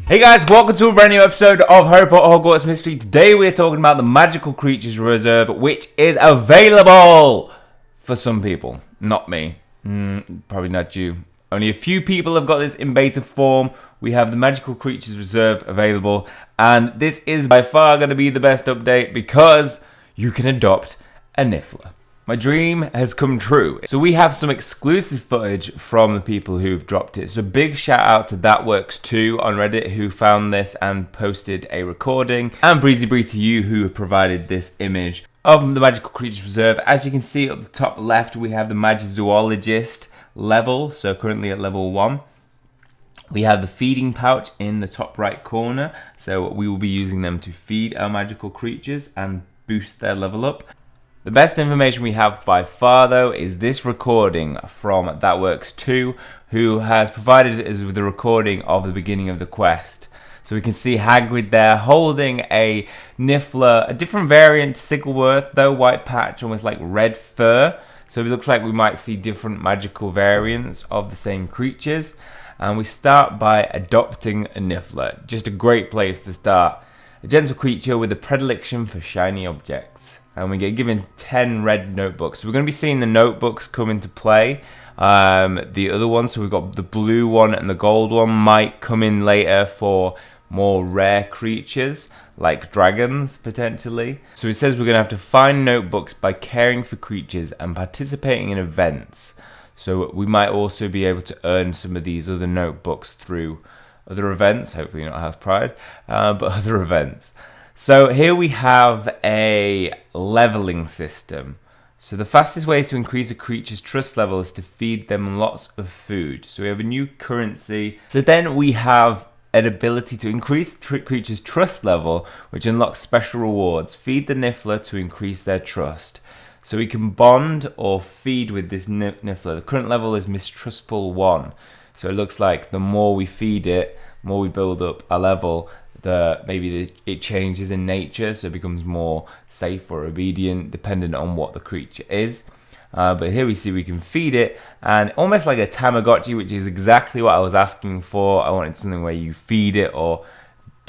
Hey guys, welcome to a brand new episode of Harry Potter Hogwarts Mystery. Today we're talking about the Magical Creatures Reserve, which is available for some people. Not me. Probably not you. Only a few people have got this in beta form. We have the Magical Creatures Reserve available, and this is by far going to be the best update because you can adopt a Niffler. My dream has come true. So we have some exclusive footage from the people who've dropped it. So big shout out to That Works Too on Reddit who found this and posted a recording. And Breezy Bree to you who provided this image of the Magical Creatures Reserve. As you can see up the top left, we have the Magizoologist level. So currently at level 1. We have the feeding pouch in the top right corner. So we will be using them to feed our magical creatures and boost their level up. The best information we have by far, though, is this recording from That Works Too, who has provided us with a recording of the beginning of the quest. So we can see Hagrid there holding a Niffler, a different variant to Siggleworth, though, white patch, almost like red fur. So it looks like we might see different magical variants of the same creatures. And we start by adopting a Niffler. Just a great place to start. A gentle creature with a predilection for shiny objects. And we get given 10 red notebooks. So we're going to be seeing the notebooks come into play. The other ones, so we've got the blue one and the gold one, might come in later for more rare creatures, like dragons, potentially. So it says we're going to have to find notebooks by caring for creatures and participating in events. So we might also be able to earn some of these other notebooks through other events, hopefully not House Pride, but other events. So here we have a leveling system. So the fastest way to increase a creature's trust level is to feed them lots of food. So we have a new currency. So then we have an ability to increase the creature's trust level, which unlocks special rewards. Feed the Niffler to increase their trust. So we can bond or feed with this Niffler. The current level is Mistrustful 1. So it looks like the more we feed it, the more we build up our level, it changes in nature, so it becomes more safe or obedient, depending on what the creature is. But here we see we can feed it, and almost like a Tamagotchi, which is exactly what I was asking for. I wanted something where you feed it or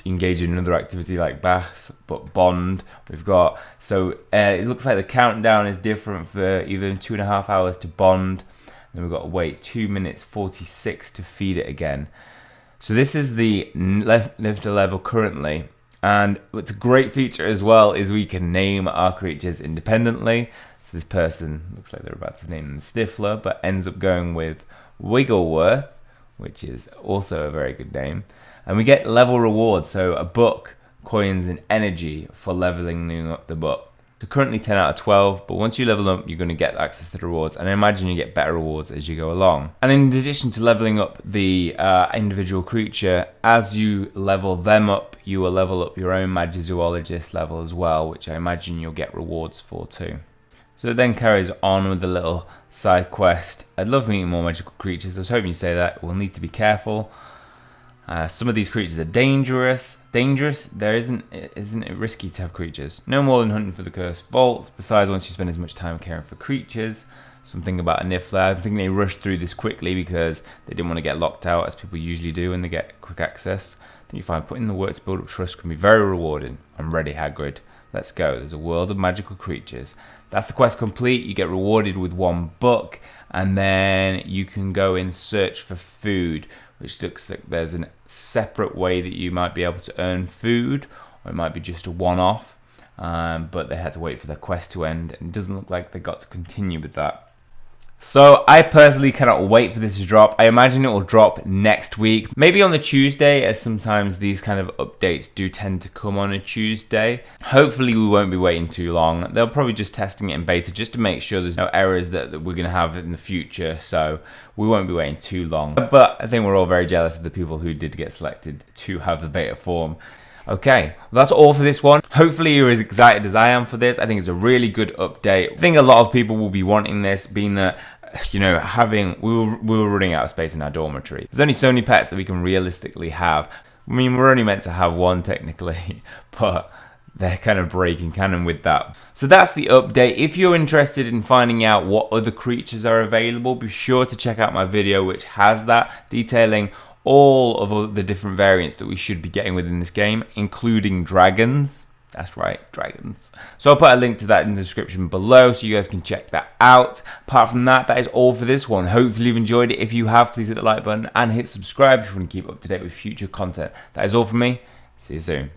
engage in another activity like bath, but bond. We've got, so it looks like the countdown is different for either 2.5 hours to bond. Then we've got to wait 2 minutes 46 to feed it again. So this is the Niffler level currently, and what's a great feature as well is we can name our creatures independently. So this person looks like they're about to name them Sniffler, but ends up going with Wiggleworth, which is also a very good name. And we get level rewards, so a book, coins, and energy for leveling up the book. So currently 10 out of 12, but once you level up, you're going to get access to the rewards, and I imagine you get better rewards as you go along. And in addition to leveling up the individual creature, as you level them up, you will level up your own Magizoologist level as well, which I imagine you'll get rewards for too. So it then carries on with the little side quest. I'd love meeting more magical creatures. I was hoping you'd say that. We'll need to be careful. Some of these creatures are dangerous. Isn't it risky to have creatures? No more than hunting for the cursed vaults. Besides, once you spend as much time caring for creatures, something about a Niffler. I think they rushed through this quickly because they didn't want to get locked out, as people usually do when they get quick access. I think you find putting in the work to build up trust can be very rewarding. I'm ready, Hagrid. Let's go. There's a world of magical creatures. That's the quest complete. You get rewarded with 1 book, and then you can go and search for food, which looks like there's a separate way that you might be able to earn food, or it might be just a one-off, but they had to wait for their quest to end, and it doesn't look like they got to continue with that. So I personally cannot wait for this to drop. I imagine it will drop next week, maybe on the Tuesday, as sometimes these kind of updates do tend to come on a Tuesday. Hopefully we won't be waiting too long. They'll probably just testing it in beta just to make sure there's no errors that we're going to have in the future, so we won't be waiting too long. But I think we're all very jealous of the people who did get selected to have the beta form. Okay, well, that's all for this one. Hopefully you're as excited as I am for this. I think it's a really good update. I think a lot of people will be wanting this, being that, you know, we were running out of space in our dormitory. There's only so many pets that we can realistically have. I mean, we're only meant to have 1 technically, but they're kind of breaking canon with that. So that's the update. If you're interested in finding out what other creatures are available, be sure to check out my video which has that, detailing all of the different variants that we should be getting within this game, including dragons. That's right, dragons. So I'll put a link to that in the description below so you guys can check that out. Apart from that, that is all for this one. Hopefully you've enjoyed it. If you have, please hit the like button and hit subscribe if you want to keep up to date with future content. That is all from me. See you soon.